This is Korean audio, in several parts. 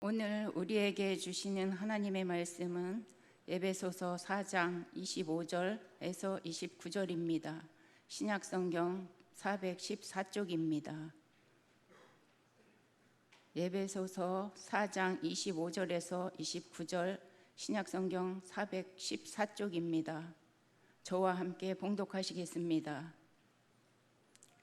오늘 우리에게 주시는 하나님의 말씀은 에베소서 4장 25절에서 29절입니다. 신약성경 414쪽입니다. 에베소서 4장 25절에서 29절 신약성경 414쪽입니다. 저와 함께 봉독하시겠습니다.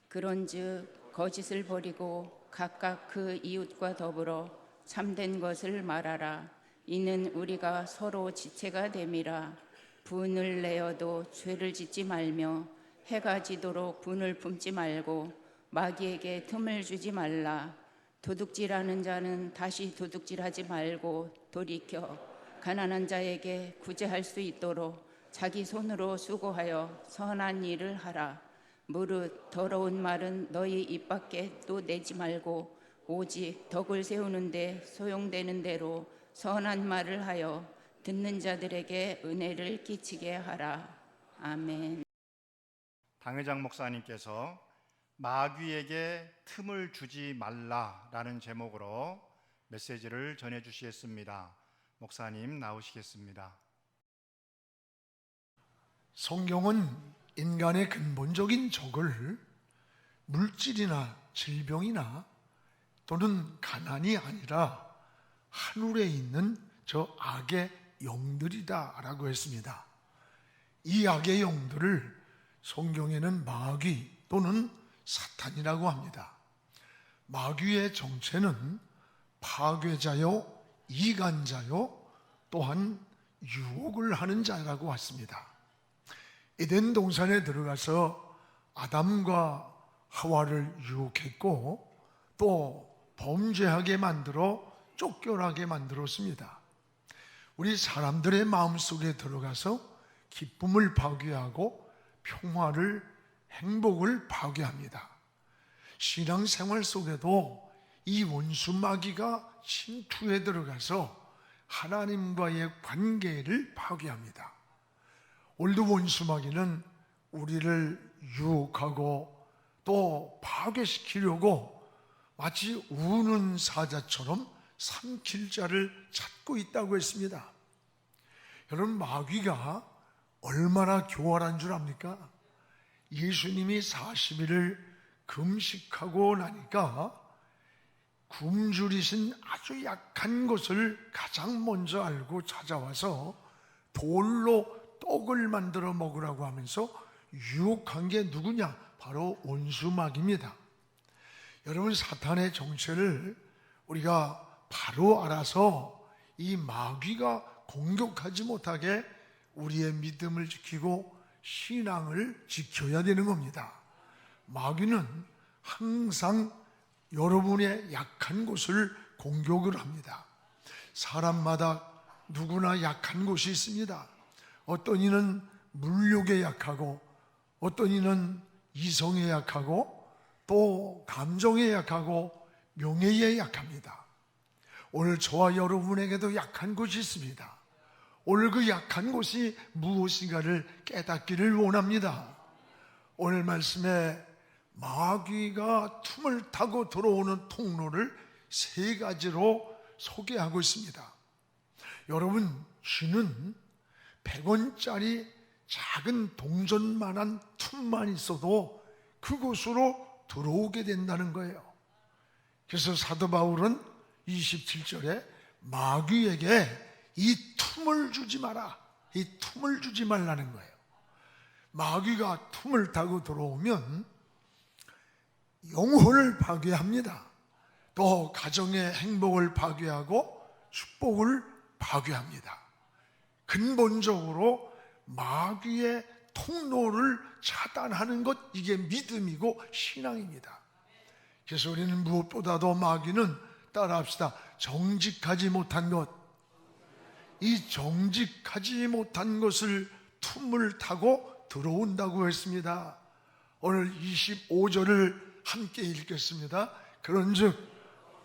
그런즉 거짓을 버리고 각각 그 이웃과 더불어 참된 것을 말하라. 이는 우리가 서로 지체가 됨이라. 분을 내어도 죄를 짓지 말며 해가 지도록 분을 품지 말고 마귀에게 틈을 주지 말라. 도둑질하는 자는 다시 도둑질하지 말고 돌이켜 가난한 자에게 구제할 수 있도록 자기 손으로 수고하여 선한 일을 하라. 무릇 더러운 말은 너희 입 밖에 또 내지 말고 오직 덕을 세우는데 소용되는 대로 선한 말을 하여 듣는 자들에게 은혜를 끼치게 하라. 아멘. 당회장 목사님께서 마귀에게 틈을 주지 말라라는 제목으로 메시지를 전해주시겠습니다. 목사님 나오시겠습니다. 성경은 인간의 근본적인 적을 물질이나 질병이나 또는 가난이 아니라 하늘에 있는 저 악의 영들이다라고 했습니다. 이 악의 영들을 성경에는 마귀 또는 사탄이라고 합니다. 마귀의 정체는 파괴자요, 이간자요, 또한 유혹을 하는 자라고 했습니다. 에덴 동산에 들어가서 아담과 하와를 유혹했고 또 범죄하게 만들어 쫓겨나게 만들었습니다. 우리 사람들의 마음속에 들어가서 기쁨을 파괴하고 평화를, 행복을 파괴합니다. 신앙생활 속에도 이 원수 마귀가 침투에 들어가서 하나님과의 관계를 파괴합니다. 오늘도 원수 마귀는 우리를 유혹하고 또 파괴시키려고 마치 우는 사자처럼 삼킬 자를 찾고 있다고 했습니다. 여러분, 마귀가 얼마나 교활한 줄 압니까? 예수님이 40일을 금식하고 나니까 굶주리신 아주 약한 것을 가장 먼저 알고 찾아와서 돌로 떡을 만들어 먹으라고 하면서 유혹한 게 누구냐? 바로 원수마귀입니다. 여러분, 사탄의 정체를 우리가 바로 알아서 이 마귀가 공격하지 못하게 우리의 믿음을 지키고 신앙을 지켜야 되는 겁니다. 마귀는 항상 여러분의 약한 곳을 공격을 합니다. 사람마다 누구나 약한 곳이 있습니다. 어떤 이는 물욕에 약하고 어떤 이는 이성에 약하고 또 감정에 약하고 명예에 약합니다. 오늘 저와 여러분에게도 약한 곳이 있습니다. 오늘 그 약한 곳이 무엇인가를 깨닫기를 원합니다. 오늘 말씀에 마귀가 틈을 타고 들어오는 통로를 3가지로 소개하고 있습니다. 여러분, 쥐는 100원짜리 작은 동전만한 틈만 있어도 그곳으로 들어오게 된다는 거예요. 그래서 사도 바울은 27절에 마귀에게 이 틈을 주지 마라, 이 틈을 주지 말라는 거예요. 마귀가 틈을 타고 들어오면 영혼을 파괴합니다. 또 가정의 행복을 파괴하고 축복을 파괴합니다. 근본적으로 마귀의 통로를 차단하는 것, 이게 믿음이고 신앙입니다. 그래서 우리는 무엇보다도 마귀는, 따라합시다, 정직하지 못한 것, 이 정직하지 못한 것을 틈을 타고 들어온다고 했습니다. 오늘 25절을 함께 읽겠습니다. 그런즉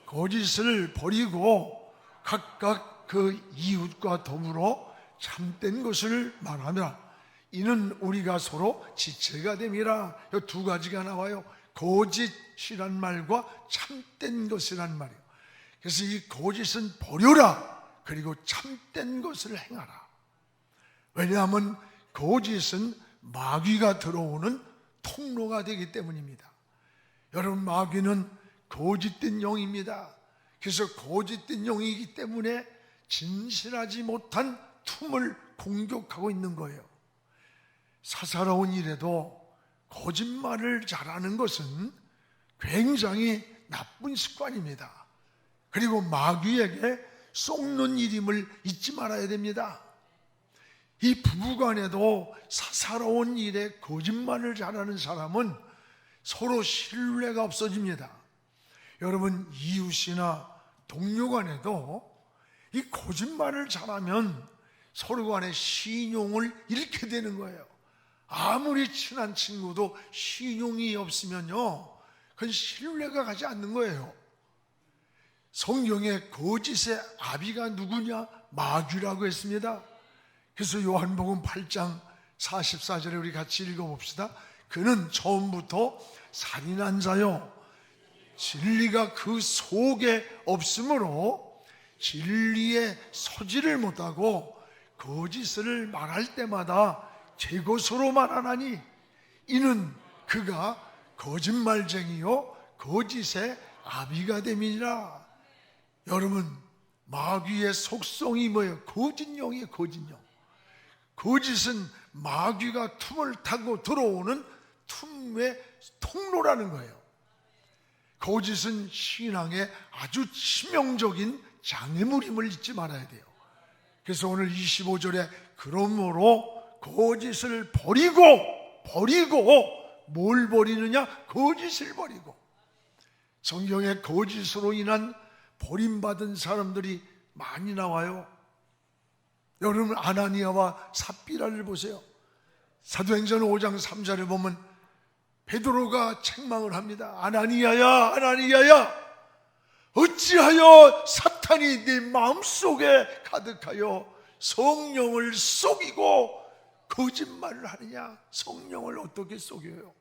거짓을 버리고 각각 그 이웃과 더불어 참된 것을 말하며 이는 우리가 서로 지체가 됨이라. 이 2가지가 나와요. 거짓이란 말과 참된 것이란 말이에요. 그래서 이 거짓은 버려라. 그리고 참된 것을 행하라. 왜냐하면 거짓은 마귀가 들어오는 통로가 되기 때문입니다. 여러분, 마귀는 거짓된 영입니다. 그래서 거짓된 영이기 때문에 진실하지 못한 틈을 공격하고 있는 거예요. 사사로운 일에도 거짓말을 잘하는 것은 굉장히 나쁜 습관입니다. 그리고 마귀에게 속는 일임을 잊지 말아야 됩니다. 이 부부간에도 사사로운 일에 거짓말을 잘하는 사람은 서로 신뢰가 없어집니다. 여러분, 이웃이나 동료 간에도 이 거짓말을 잘하면 서로 간에 신용을 잃게 되는 거예요. 아무리 친한 친구도 신용이 없으면요, 그건 신뢰가 가지 않는 거예요. 성경에 거짓의 아비가 누구냐? 마귀라고 했습니다. 그래서 요한복음 8장 44절에 우리 같이 읽어봅시다. 그는 처음부터 살인한 자요, 진리가 그 속에 없으므로 진리에 서지를 못하고 거짓을 말할 때마다 제 것으로 말하나니 이는 그가 거짓말쟁이요 거짓의 아비가 됨이니라. 여러분, 마귀의 속성이 뭐예요? 거짓령이에요. 거짓령. 거짓은 마귀가 틈을 타고 들어오는 틈의 통로라는 거예요. 거짓은 신앙의 아주 치명적인 장애물임을 잊지 말아야 돼요. 그래서 오늘 25절에 그러므로 거짓을 버리고 뭘 버리느냐? 거짓을 버리고. 성경에 거짓으로 인한 버림받은 사람들이 많이 나와요. 여러분, 아나니아와 삽비라를 보세요. 사도행전 5장 3절에 보면 베드로가 책망을 합니다. 아나니아야, 아나니아야, 어찌하여 사탄이 네 마음속에 가득하여 성령을 속이고 거짓말을 하느냐? 성령을 어떻게 속여요?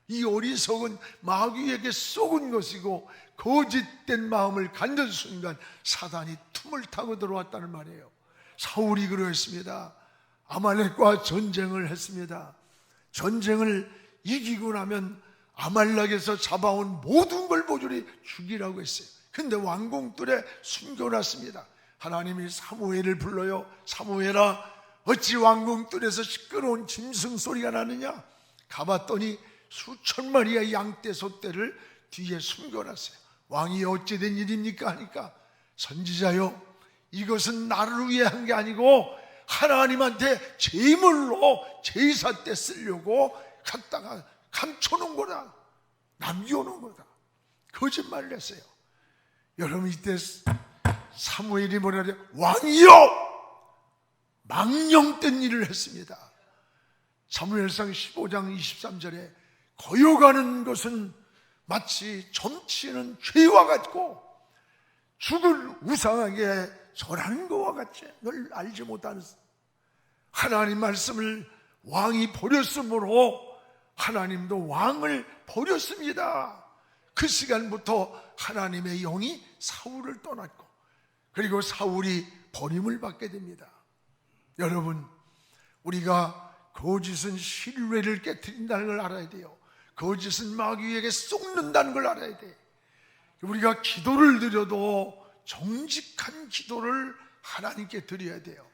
이 어리석은 마귀에게 속은 것이고 거짓된 마음을 갖는 순간 사단이 틈을 타고 들어왔다는 말이에요. 사울이 그러했습니다. 아말렉과 전쟁을 했습니다. 전쟁을 이기고 나면 아말렉에서 잡아온 모든 걸 모조리 죽이라고 했어요. 근데 왕궁들에 숨겨놨습니다. 하나님이 사무엘을 불러요. 사무엘아, 어찌 왕궁들에서 시끄러운 짐승 소리가 나느냐? 가봤더니 수천 마리의 양떼 소떼를 뒤에 숨겨놨어요. 왕이 어찌 된 일입니까? 하니까 선지자요, 이것은 나를 위해 한 게 아니고 하나님한테 제물로 제사 때 쓰려고 갖다가 감춰놓은 거다, 남겨놓은 거다. 거짓말을 했어요. 여러분, 이때 사무엘이 뭐라 그래요? 왕이요, 망령된 일을 했습니다. 사무엘상 15장 23절에 거여가는 것은 마치 점치는 죄와 같고 죽을 우상에게 절하는 것과 같이 널 알지 못하는. 하나님 말씀을 왕이 버렸으므로 하나님도 왕을 버렸습니다. 그 시간부터 하나님의 영이 사울을 떠났고, 그리고 사울이 버림을 받게 됩니다. 여러분, 우리가 거짓은 신뢰를 깨트린다는 걸 알아야 돼요. 거짓은 마귀에게 속는다는 걸 알아야 돼. 우리가 기도를 드려도 정직한 기도를 하나님께 드려야 돼요.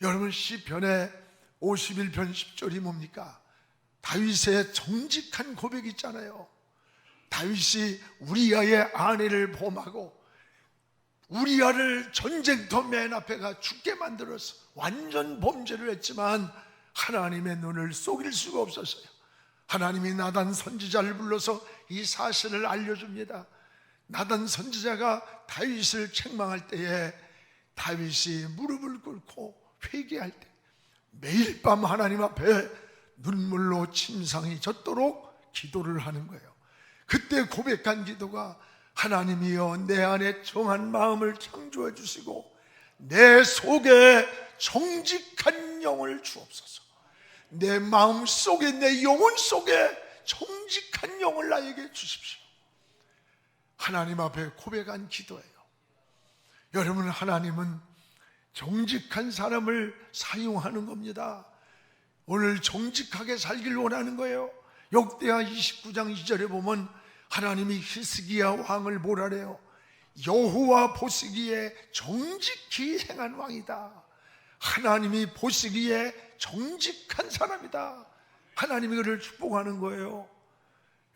여러분, 시편의 51편 10절이 뭡니까? 다윗의 정직한 고백이 있잖아요. 다윗이 우리아의 아내를 범하고 우리아를 전쟁터 맨 앞에가 죽게 만들어서 완전 범죄를 했지만 하나님의 눈을 속일 수가 없었어요. 하나님이 나단 선지자를 불러서 이 사실을 알려줍니다. 나단 선지자가 다윗을 책망할 때에 다윗이 무릎을 꿇고 회개할 때 매일 밤 하나님 앞에 눈물로 침상이 젖도록 기도를 하는 거예요. 그때 고백한 기도가, 하나님이여, 내 안에 정한 마음을 창조해 주시고 내 속에 정직한 영을 주옵소서. 내 마음 속에, 내 영혼 속에 정직한 영을 나에게 주십시오. 하나님 앞에 고백한 기도예요. 여러분, 하나님은 정직한 사람을 사용하는 겁니다. 오늘 정직하게 살길 원하는 거예요. 역대하 29장 2절에 보면 하나님이 히스기야 왕을 뭐라래요? 여호와 보시기에 정직히 행한 왕이다. 하나님이 보시기에 정직한 사람이다. 하나님이 그를 축복하는 거예요.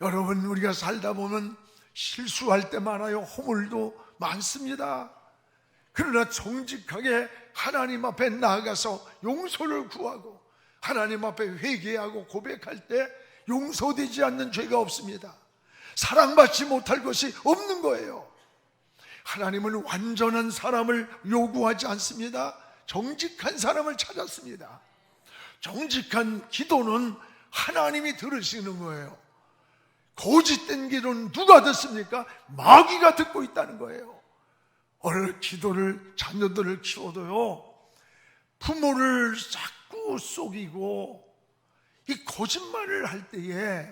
여러분, 우리가 살다 보면 실수할 때 많아요. 허물도 많습니다. 그러나 정직하게 하나님 앞에 나아가서 용서를 구하고 하나님 앞에 회개하고 고백할 때 용서되지 않는 죄가 없습니다. 사랑받지 못할 것이 없는 거예요. 하나님은 완전한 사람을 요구하지 않습니다. 정직한 사람을 찾았습니다. 정직한 기도는 하나님이 들으시는 거예요. 거짓된 기도는 누가 듣습니까? 마귀가 듣고 있다는 거예요. 오늘 기도를, 자녀들을 키워도요, 부모를 자꾸 속이고 이 거짓말을 할 때에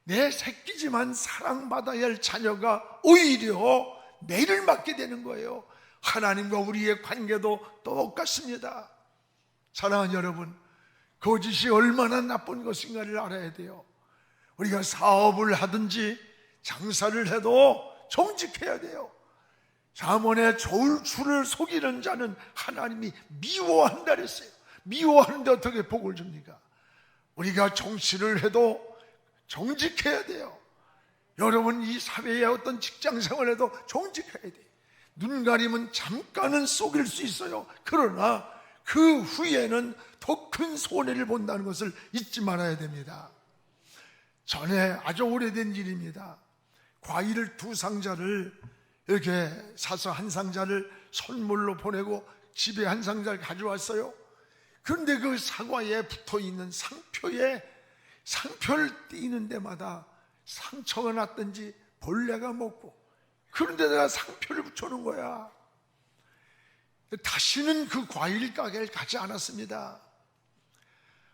내 새끼지만 사랑받아야 할 자녀가 오히려 매를 맞게 되는 거예요. 하나님과 우리의 관계도 똑같습니다. 사랑하는 여러분, 거짓이 얼마나 나쁜 것인가를 알아야 돼요. 우리가 사업을 하든지 장사를 해도 정직해야 돼요. 잠언에 졸주를 속이는 자는 하나님이 미워한다 그랬어요. 미워하는데 어떻게 복을 줍니까? 우리가 정치를 해도 정직해야 돼요. 여러분, 이 사회의 어떤 직장 생활에도 정직해야 돼요. 눈 가리면 잠깐은 속일 수 있어요. 그러나 그 후에는 더 큰 손해를 본다는 것을 잊지 말아야 됩니다. 전에 아주 오래된 일입니다. 과일을 2상자를 이렇게 사서 한 상자를 선물로 보내고 집에 한 상자를 가져왔어요. 그런데 그 사과에 붙어있는 상표에 상표를 띄는 데마다 상처가 났든지 벌레가 먹고, 그런데 내가 상표를 붙여놓은 거야. 다시는 그 과일 가게를 가지 않았습니다.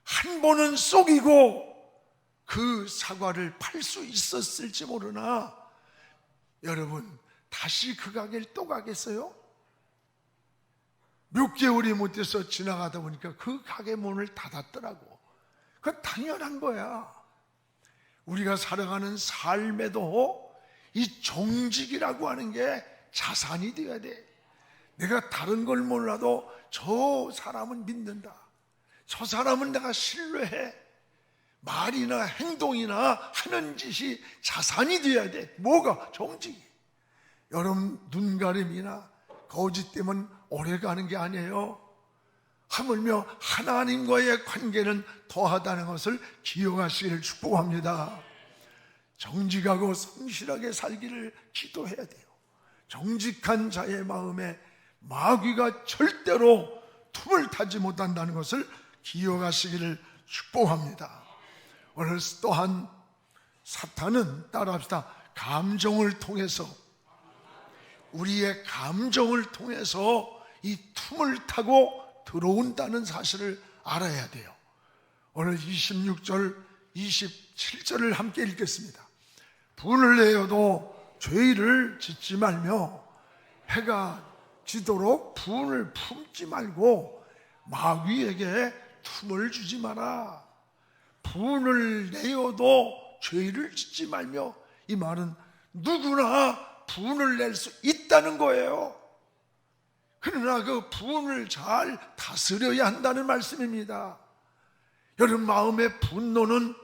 한 번은 속이고 그 사과를 팔 수 있었을지 모르나, 여러분, 다시 그 가게를 또 가겠어요? 몇 개월이 못 돼서 지나가다 보니까 그 가게 문을 닫았더라고. 그건 당연한 거야. 우리가 살아가는 삶에도 이 정직이라고 하는 게 자산이 되어야 돼. 내가 다른 걸 몰라도 저 사람은 믿는다, 저 사람은 내가 신뢰해. 말이나 행동이나 하는 짓이 자산이 되어야 돼. 뭐가? 정직이. 여러분, 눈가림이나 거짓 때문에 오래 가는 게 아니에요. 하물며 하나님과의 관계는 더하다는 것을 기억하시기를 축복합니다. 정직하고 성실하게 살기를 기도해야 돼요. 정직한 자의 마음에 마귀가 절대로 틈을 타지 못한다는 것을 기억하시기를 축복합니다. 오늘 또한 사탄은, 따라합시다, 감정을 통해서, 우리의 감정을 통해서 이 틈을 타고 들어온다는 사실을 알아야 돼요. 오늘 26절, 27절을 함께 읽겠습니다. 분을 내어도 죄를 짓지 말며 해가 지도록 분을 품지 말고 마귀에게 틈을 주지 마라. 분을 내어도 죄를 짓지 말며, 이 말은 누구나 분을 낼 수 있다는 거예요. 그러나 그 분을 잘 다스려야 한다는 말씀입니다. 여러분, 마음의 분노는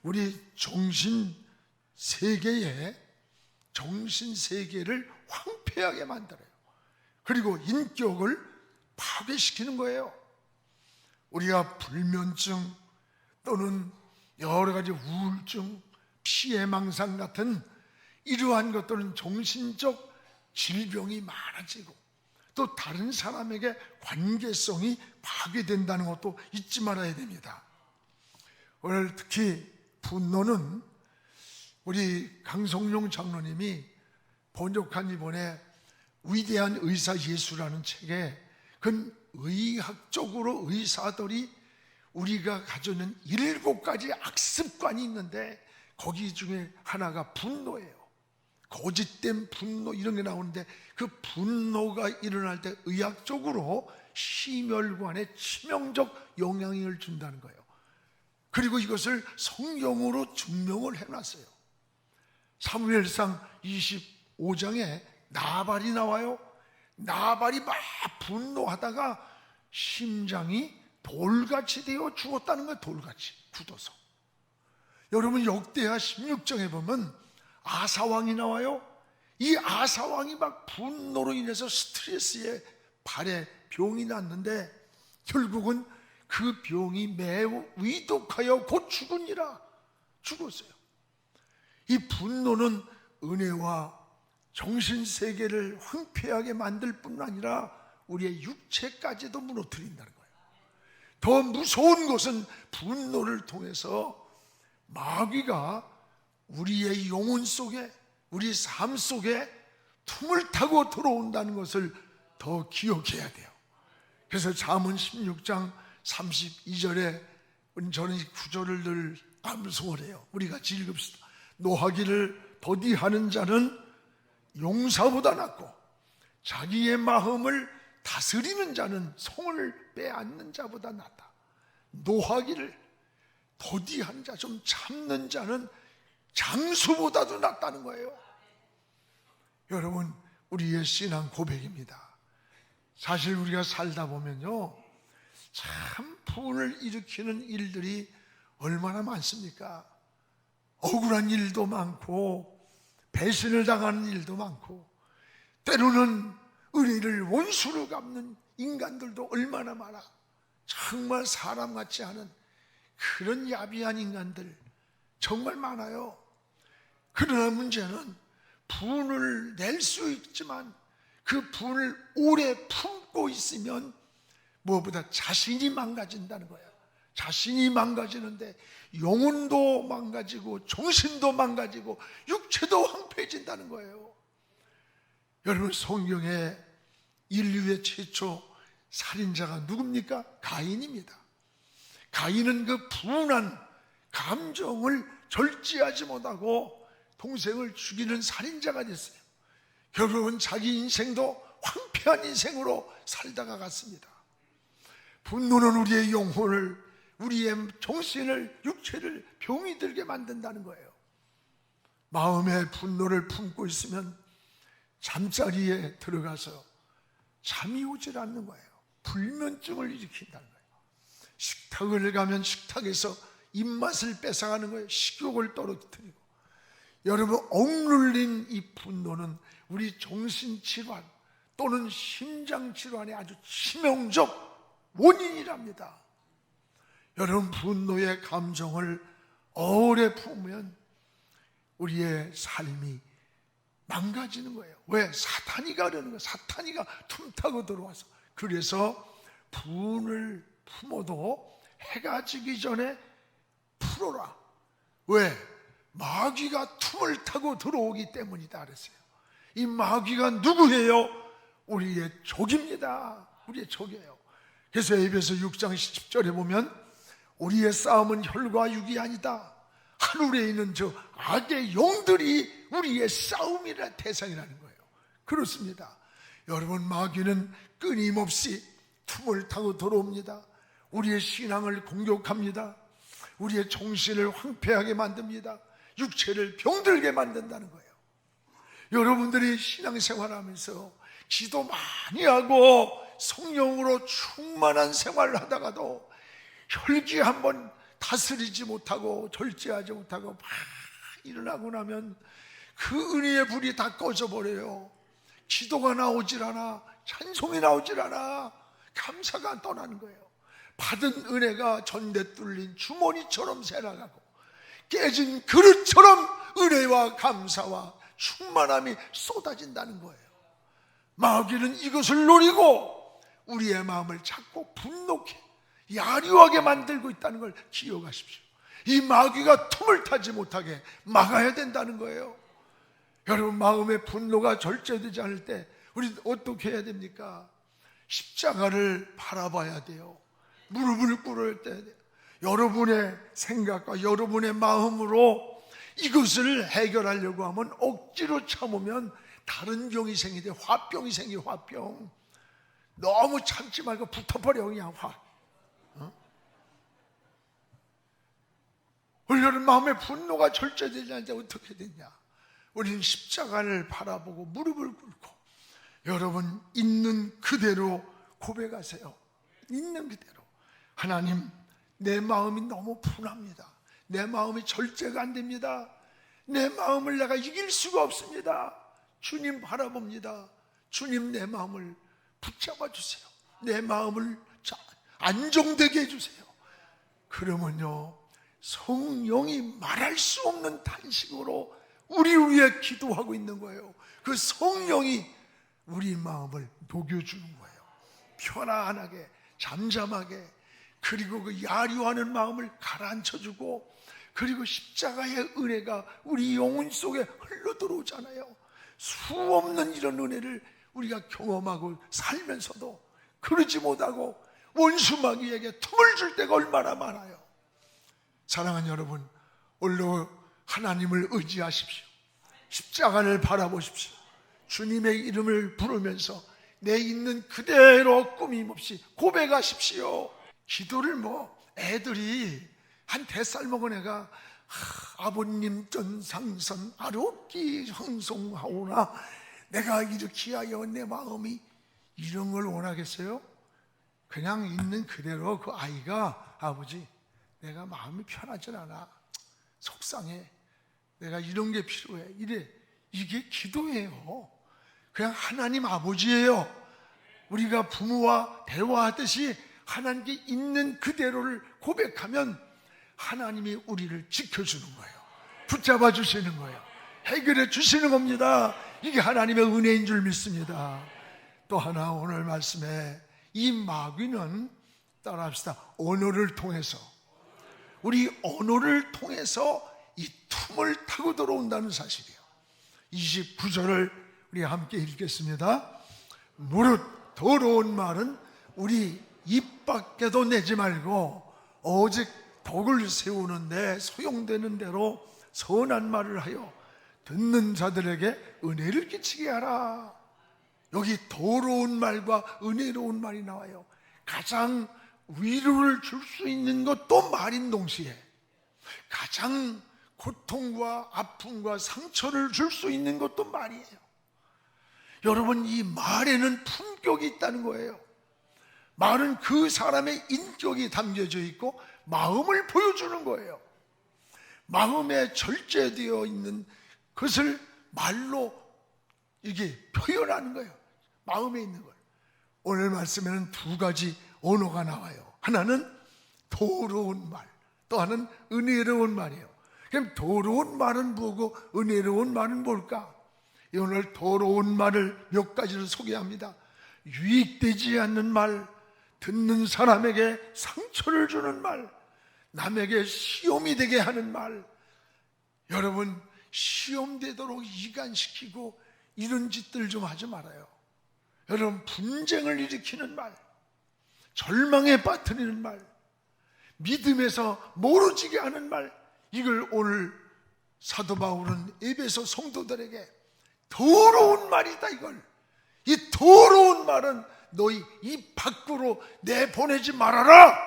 우리 정신 세계를 황폐하게 만들어요. 그리고 인격을 파괴시키는 거예요. 우리가 불면증 또는 여러 가지 우울증, 피해망상 같은 이러한 것들은 정신적 질병이 많아지고 또 다른 사람에게 관계성이 파괴된다는 것도 잊지 말아야 됩니다. 오늘 특히 분노는 우리 강성룡 장로님이 번역한 이번에 위대한 의사 예수라는 책에 그 의학적으로 의사들이 우리가 가지고 있는 7가지 악습관이 있는데 거기 중에 하나가 분노예요. 거짓된 분노 이런 게 나오는데, 그 분노가 일어날 때 의학적으로 심혈관에 치명적 영향을 준다는 거예요. 그리고 이것을 성경으로 증명을 해놨어요. 사무엘상 25장에 나발이 나와요. 나발이 막 분노하다가 심장이 돌같이 되어 죽었다는 거예요. 돌같이 굳어서. 여러분, 역대하 16장에 보면 아사왕이 나와요. 이 아사왕이 막 분노로 인해서 스트레스에 발에 병이 났는데 결국은 그 병이 매우 위독하여 곧 죽으니라. 죽었어요. 이 분노는 은혜와 정신세계를 황폐하게 만들 뿐 아니라 우리의 육체까지도 무너뜨린다는 거예요. 더 무서운 것은 분노를 통해서 마귀가 우리의 영혼 속에, 우리 삶 속에 틈을 타고 들어온다는 것을 더 기억해야 돼요. 그래서 잠언 16장 32절에 저는 이 구절을 늘 암송을 해요. 우리 같이 읽읍시다. 노하기를 더디하는 자는 용사보다 낫고 자기의 마음을 다스리는 자는 성을 빼앗는 자보다 낫다. 노하기를 더디하는 자, 좀 참는 자는 장수보다도 낫다는 거예요. 여러분, 우리의 신앙 고백입니다. 사실 우리가 살다 보면요, 참 분을 일으키는 일들이 얼마나 많습니까? 억울한 일도 많고 배신을 당하는 일도 많고 때로는 은혜를 원수로 갚는 인간들도 얼마나 많아. 정말 사람 같지 않은 그런 야비한 인간들 정말 많아요. 그러나 문제는 분을 낼 수 있지만 그 분을 오래 품고 있으면 무엇보다 자신이 망가진다는 거예요. 자신이 망가지는데 영혼도 망가지고 정신도 망가지고 육체도 황폐해진다는 거예요. 여러분, 성경에 인류의 최초 살인자가 누굽니까? 가인입니다. 가인은 그 분한 감정을 절제하지 못하고 동생을 죽이는 살인자가 됐어요. 결국은 자기 인생도 황폐한 인생으로 살다가 갔습니다. 분노는 우리의 영혼을, 우리의 정신을, 육체를 병이 들게 만든다는 거예요. 마음에 분노를 품고 있으면 잠자리에 들어가서 잠이 오질 않는 거예요. 불면증을 일으킨다는 거예요. 식탁을 가면 식탁에서 입맛을 뺏어가는 거예요. 식욕을 떨어뜨리고. 여러분, 억눌린 이 분노는 우리 정신질환 또는 심장질환의 아주 치명적 원인이랍니다. 여러분, 분노의 감정을 오래 품으면 우리의 삶이 망가지는 거예요. 왜? 사탄이가 그러는 거예요. 사탄이가 틈타고 들어와서. 그래서 분을 품어도 해가 지기 전에 풀어라. 왜? 마귀가 틈을 타고 들어오기 때문이다 그랬어요. 이 마귀가 누구예요? 우리의 적입니다. 우리의 적이에요. 그래서 에베소 6장 10절에 보면 우리의 싸움은 혈과 육이 아니다. 하늘에 있는 저 악의 영들이 우리의 싸움이라 대상이라는 거예요. 그렇습니다. 여러분, 마귀는 끊임없이 틈을 타고 들어옵니다. 우리의 신앙을 공격합니다. 우리의 정신을 황폐하게 만듭니다. 육체를 병들게 만든다는 거예요. 여러분들이 신앙생활하면서 기도 많이 하고 성령으로 충만한 생활을 하다가도 혈기 한번 다스리지 못하고 절제하지 못하고 막 일어나고 나면 그 은혜의 불이 다 꺼져버려요. 기도가 나오질 않아. 찬송이 나오질 않아. 감사가 떠나는 거예요. 받은 은혜가 전대 뚫린 주머니처럼 새나가고 깨진 그릇처럼 은혜와 감사와 충만함이 쏟아진다는 거예요. 마귀는 이것을 노리고 우리의 마음을 자꾸 분노케, 야류하게 만들고 있다는 걸 기억하십시오. 이 마귀가 틈을 타지 못하게 막아야 된다는 거예요. 여러분, 마음의 분노가 절제되지 않을 때 우리 어떻게 해야 됩니까? 십자가를 바라봐야 돼요. 무릎을 꿇을 때 여러분의 생각과 여러분의 마음으로 이것을 해결하려고 하면 억지로 참으면 다른 병이 생기대. 화병이 생겨. 화병. 너무 참지 말고 붙어버려 그냥 확. 우리는 마음의 분노가 절제되지 않는데 어떻게 되냐? 우리는 십자가를 바라보고 무릎을 꿇고 여러분 있는 그대로 고백하세요. 있는 그대로. 하나님, 내 마음이 너무 분합니다. 내 마음이 절제가 안 됩니다. 내 마음을 내가 이길 수가 없습니다. 주님 바라봅니다. 주님, 내 마음을 붙잡아 주세요. 내 마음을 안정되게 해주세요. 그러면요, 성령이 말할 수 없는 탄식으로 우리 위해 기도하고 있는 거예요. 그 성령이 우리 마음을 녹여주는 거예요. 편안하게, 잠잠하게. 그리고 그 야류하는 마음을 가라앉혀주고, 그리고 십자가의 은혜가 우리 영혼 속에 흘러 들어오잖아요. 수없는 이런 은혜를 우리가 경험하고 살면서도 그러지 못하고 원수 마귀에게 틈을 줄 때가 얼마나 많아요. 사랑하는 여러분, 오늘도 하나님을 의지하십시오. 십자가를 바라보십시오. 주님의 이름을 부르면서 내 있는 그대로 꾸밈없이 고백하십시오. 기도를 애들이 한 5살 먹은 애가 아버님 전상선 아롭기 형송하오나 내가 이렇게 하여 내 마음이 이런 걸 원하겠어요? 그냥 있는 그대로 그 아이가 아버지 내가 마음이 편하지 않아, 속상해, 내가 이런 게 필요해, 이래. 이게 기도예요. 그냥 하나님 아버지예요. 우리가 부모와 대화하듯이 하나님께 있는 그대로를 고백하면 하나님이 우리를 지켜주는 거예요. 붙잡아 주시는 거예요. 해결해 주시는 겁니다. 이게 하나님의 은혜인 줄 믿습니다. 또 하나 오늘 말씀에 이 마귀는 따라합시다. 언어를 통해서, 우리 언어를 통해서 이 틈을 타고 들어온다는 사실이에요. 29절을 우리 함께 읽겠습니다. 무릇 더러운 말은 우리 입 밖에도 내지 말고 오직 덕을 세우는데 소용되는 대로 선한 말을 하여 듣는 자들에게 은혜를 끼치게 하라. 여기 더러운 말과 은혜로운 말이 나와요. 가장 위로를 줄 수 있는 것도 말인 동시에 가장 고통과 아픔과 상처를 줄 수 있는 것도 말이에요. 여러분, 이 말에는 품격이 있다는 거예요. 말은 그 사람의 인격이 담겨져 있고 마음을 보여주는 거예요. 마음에 절제되어 있는 것을 말로 이게 표현하는 거예요. 마음에 있는 걸. 오늘 말씀에는 2가지 언어가 나와요. 하나는 더러운 말, 또 하나는 은혜로운 말이에요. 그럼 더러운 말은 뭐고 은혜로운 말은 뭘까? 오늘 더러운 말을 몇 가지를 소개합니다. 유익되지 않는 말, 듣는 사람에게 상처를 주는 말, 남에게 시험이 되게 하는 말. 여러분, 시험되도록 이간시키고 이런 짓들 좀 하지 말아요. 여러분, 분쟁을 일으키는 말, 절망에 빠뜨리는 말, 믿음에서 멀어지게 하는 말, 이걸 오늘 사도 바울은 에베소 성도들에게 더러운 말이다, 이걸. 이 더러운 말은 너희 입 밖으로 내보내지 말아라.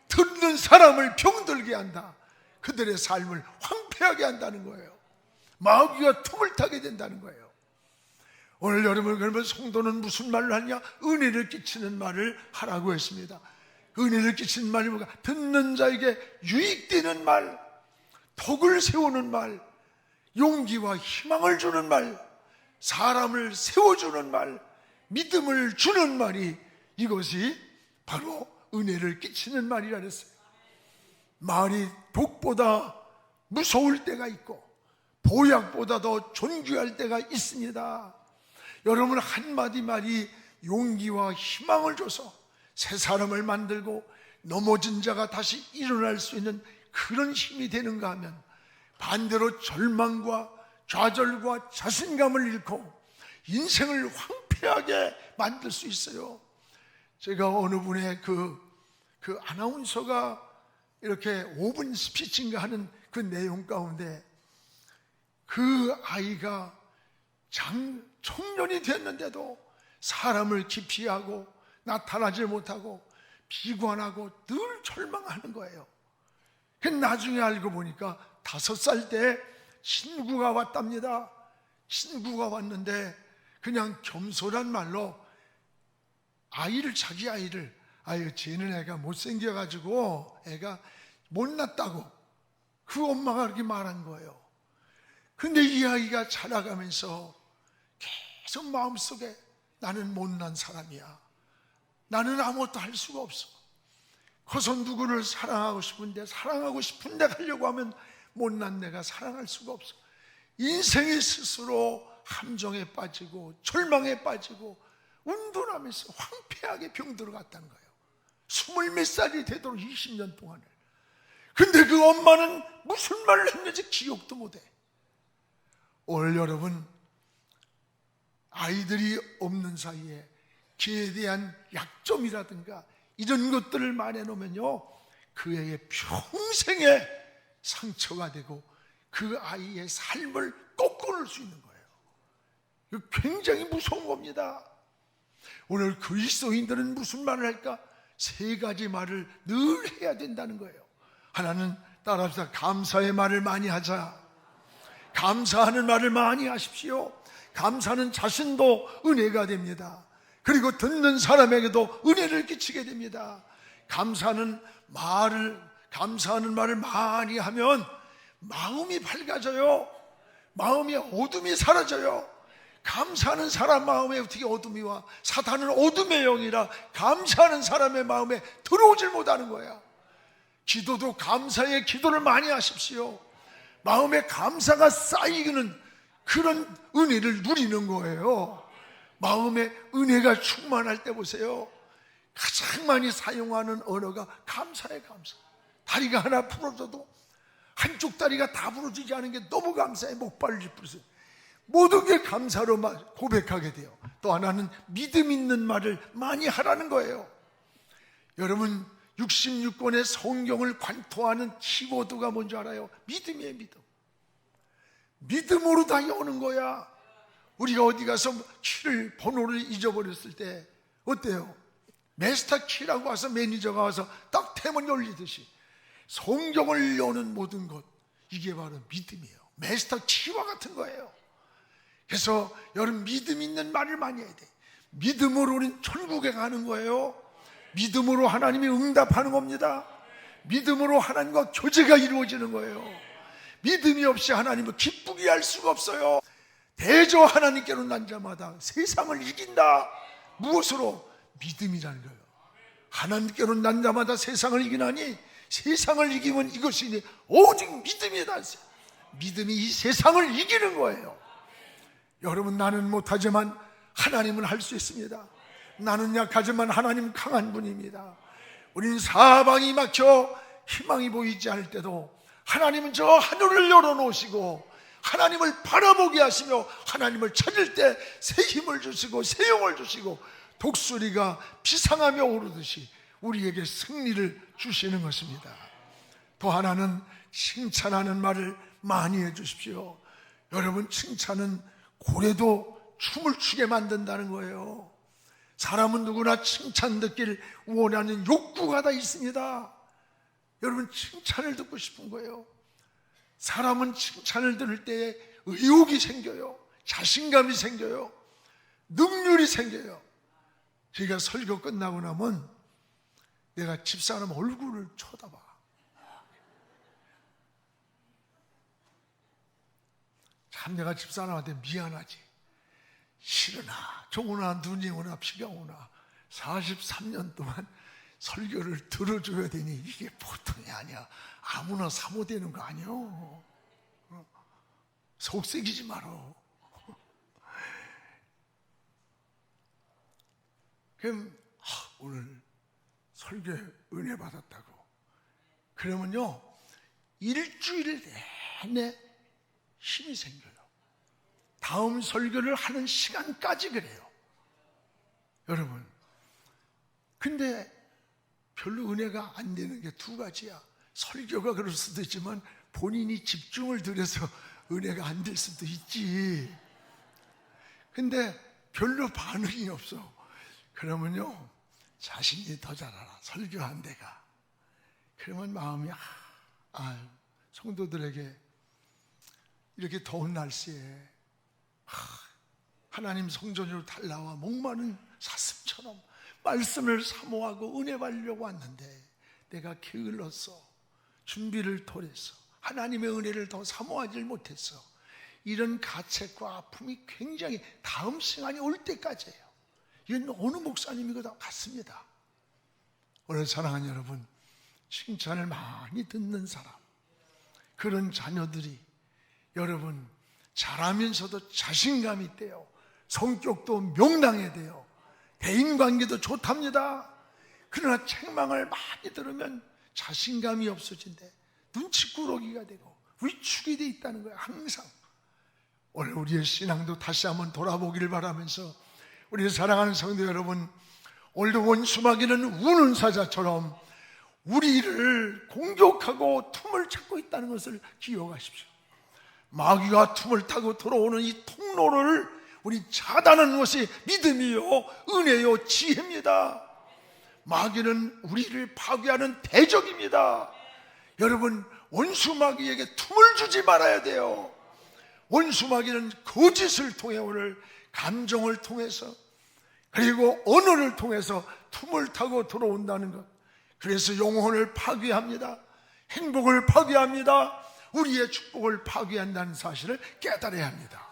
듣는 사람을 병들게 한다. 그들의 삶을 황폐하게 한다는 거예요. 마귀가 틈을 타게 된다는 거예요. 오늘 여러분, 그러면 성도는 무슨 말을 하냐? 은혜를 끼치는 말을 하라고 했습니다. 은혜를 끼치는 말이 뭐가? 듣는 자에게 유익되는 말, 덕을 세우는 말, 용기와 희망을 주는 말, 사람을 세워주는 말, 믿음을 주는 말이, 이것이 바로 은혜를 끼치는 말이라 그랬어요. 말이 독보다 무서울 때가 있고 보약보다 더 존귀할 때가 있습니다. 여러분, 한마디 말이 용기와 희망을 줘서 새 사람을 만들고 넘어진 자가 다시 일어날 수 있는 그런 힘이 되는가 하면, 반대로 절망과 좌절과 자신감을 잃고 인생을 황폐하게 만들 수 있어요. 제가 어느 분의 그 아나운서가 이렇게 5분 스피치인가 하는 그 내용 가운데 그 아이가 청년이 됐는데도 사람을 기피하고 나타나지 못하고 비관하고 늘 절망하는 거예요. 그 나중에 알고 보니까 5살 때 친구가 왔답니다. 친구가 왔는데 그냥 겸손한 말로 자기 아이를 아유 쟤는 애가 못생겨가지고 애가 못났다고 그 엄마가 그렇게 말한 거예요. 근데 이 아이가 자라가면서 계속 마음속에 나는 못난 사람이야. 나는 아무것도 할 수가 없어. 커서 누구를 사랑하고 싶은데 가려고 하면 못난 내가 사랑할 수가 없어. 인생이 스스로 함정에 빠지고 절망에 빠지고 운둔하면서 황폐하게 병들어갔다는 거예요. 20몇 살이 되도록 20년 동안을. 근데 그 엄마는 무슨 말을 했는지 기억도 못해. 오늘 여러분, 아이들이 없는 사이에 그에 대한 약점이라든가 이런 것들을 말해놓으면요, 그 애의 평생의 상처가 되고 그 아이의 삶을 꺾어놓을 수 있는 거예요. 이거 굉장히 무서운 겁니다. 오늘 그리스도인들은 무슨 말을 할까? 3가지 말을 늘 해야 된다는 거예요. 하나는 따라합시다. 감사의 말을 많이 하자. 감사하는 말을 많이 하십시오. 감사는 자신도 은혜가 됩니다. 그리고 듣는 사람에게도 은혜를 끼치게 됩니다. 감사하는 말을 많이 하면 마음이 밝아져요. 마음의 어둠이 사라져요. 감사하는 사람 마음에 어떻게 어둠이 와? 사탄은 어둠의 영이라 감사하는 사람의 마음에 들어오질 못하는 거야. 기도도 감사의 기도를 많이 하십시오. 마음에 감사가 쌓이는 그런 은혜를 누리는 거예요. 마음에 은혜가 충만할 때 보세요. 가장 많이 사용하는 언어가 감사예요. 감사. 다리가 하나 부러져도 한쪽 다리가 다 부러지지 않은 게 너무 감사해. 목발을 짚으세요. 모든 게 감사로 고백하게 돼요. 또 하나는 믿음 있는 말을 많이 하라는 거예요. 여러분 66권의 성경을 관통하는 키워드가 뭔지 알아요? 믿음이에요. 믿음으로 다 여는 거야. 우리가 어디 가서 번호를 잊어버렸을 때 어때요? 메스터 키라고 와서 매니저가 와서 딱 대문 열리듯이 성경을 여는 모든 것, 이게 바로 믿음이에요. 메스터 키와 같은 거예요. 그래서 여러분 믿음 있는 말을 많이 해야 돼. 믿음으로 우리는 천국에 가는 거예요. 믿음으로 하나님이 응답하는 겁니다. 믿음으로 하나님과 교제가 이루어지는 거예요. 믿음이 없이 하나님을 기쁘게 할 수가 없어요. 대저 하나님께로 난 자마다 세상을 이긴다. 무엇으로? 믿음이라는 거예요. 하나님께로 난 자마다 세상을 이기나니 세상을 이기면 이것이 오직 믿음이다. 믿음이 이 세상을 이기는 거예요. 여러분, 나는 못하지만 하나님은 할 수 있습니다. 나는 약하지만 하나님은 강한 분입니다. 우리는 사방이 막혀 희망이 보이지 않을 때도 하나님은 저 하늘을 열어놓으시고 하나님을 바라보게 하시며 하나님을 찾을 때 새 힘을 주시고 새 영을 주시고 독수리가 비상하며 오르듯이 우리에게 승리를 주시는 것입니다. 또 하나는 칭찬하는 말을 많이 해주십시오. 여러분, 칭찬은 고래도 춤을 추게 만든다는 거예요. 사람은 누구나 칭찬 듣기를 원하는 욕구가 다 있습니다. 여러분, 칭찬을 듣고 싶은 거예요. 사람은 칭찬을 들을 때에 의욕이 생겨요. 자신감이 생겨요. 능률이 생겨요. 제가 설교 끝나고 나면 내가 집사람 얼굴을 쳐다봐. 참 내가 집사람한테 미안하지. 싫으나 좋으나 눈이 오나 비가 오나 43년 동안 설교를 들어줘야 되니 이게 보통이 아니야. 아무나 사모되는 거 아니요. 속색이지 마라. 그럼 오늘 설교에 은혜 받았다고 그러면요 일주일 내내 힘이 생겨요. 다음 설교를 하는 시간까지 그래요. 여러분, 근데 별로 은혜가 안 되는 게 2가지야. 설교가 그럴 수도 있지만 본인이 집중을 들여서 은혜가 안 될 수도 있지. 근데 별로 반응이 없어. 그러면요, 자신이 더 잘알아. 설교한 데가. 그러면 마음이 성도들에게 이렇게 더운 날씨에 하나님 성전으로 달라와 목마른 사슴처럼 말씀을 사모하고 은혜 받으려고 왔는데 내가 게을렀어. 준비를 덜했어. 하나님의 은혜를 더 사모하지 못했어. 이런 가책과 아픔이 굉장히 다음 시간이 올 때까지예요. 이건 어느 목사님이고도 같습니다. 오늘 사랑하는 여러분, 칭찬을 많이 듣는 사람, 그런 자녀들이 여러분 잘하면서도 자신감이 있대요. 성격도 명랑해 돼요. 대인관계도 좋답니다. 그러나 책망을 많이 들으면 자신감이 없어진대. 눈치꾸러기가 되고 위축이 돼 있다는 거예요. 항상. 오늘 우리의 신앙도 다시 한번 돌아보기를 바라면서 우리 사랑하는 성도 여러분, 오늘도 원수마귀는 우는 사자처럼 우리를 공격하고 틈을 찾고 있다는 것을 기억하십시오. 마귀가 틈을 타고 들어오는 이 통로를 우리 차단하는 것이 믿음이요, 은혜요, 지혜입니다. 마귀는 우리를 파괴하는 대적입니다. 여러분, 원수 마귀에게 틈을 주지 말아야 돼요. 원수 마귀는 거짓을 통해 오늘 감정을 통해서 그리고 언어를 통해서 틈을 타고 들어온다는 것. 그래서 영혼을 파괴합니다. 행복을 파괴합니다. 우리의 축복을 파괴한다는 사실을 깨달아야 합니다.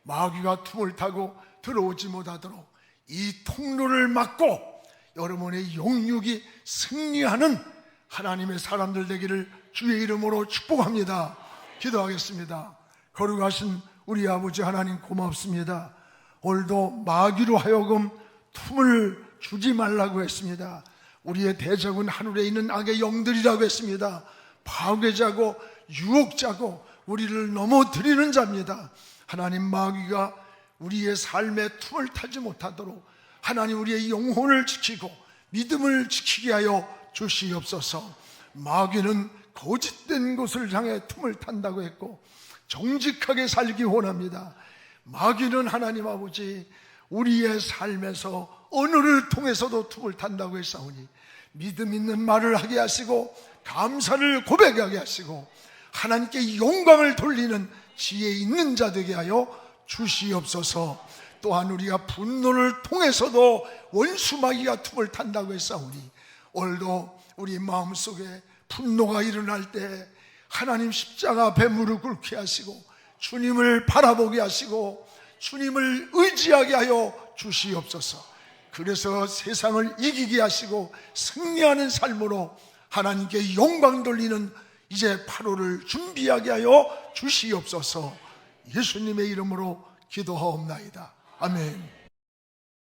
마귀가 틈을 타고 들어오지 못하도록 이 통로를 막고 여러분의 영육이 승리하는 하나님의 사람들 되기를 주의 이름으로 축복합니다. 기도하겠습니다. 거룩하신 우리 아버지 하나님, 고맙습니다. 오늘도 마귀로 하여금 틈을 주지 말라고 했습니다. 우리의 대적은 하늘에 있는 악의 영들이라고 했습니다. 파괴자고 유혹자고 우리를 넘어뜨리는 자입니다. 하나님, 마귀가 우리의 삶에 틈을 타지 못하도록 하나님 우리의 영혼을 지키고 믿음을 지키게 하여 주시옵소서. 마귀는 거짓된 것을 향해 틈을 탄다고 했고 정직하게 살기 원합니다. 마귀는 하나님 아버지 우리의 삶에서 언어를 통해서도 틈을 탄다고 했사오니 믿음 있는 말을 하게 하시고 감사를 고백하게 하시고 하나님께 영광을 돌리는 지혜 있는 자 되게 하여 주시옵소서. 또한 우리가 분노를 통해서도 원수 마귀가 틈을 탄다고 했사오니 오늘도 우리 마음속에 분노가 일어날 때 하나님 십자가 앞에 무릎 꿇게 하시고 주님을 바라보게 하시고 주님을 의지하게 하여 주시옵소서. 그래서 세상을 이기게 하시고 승리하는 삶으로 하나님께 영광 돌리는 이제 8월을 준비하게 하여 주시옵소서. 예수님의 이름으로 기도하옵나이다. 아멘.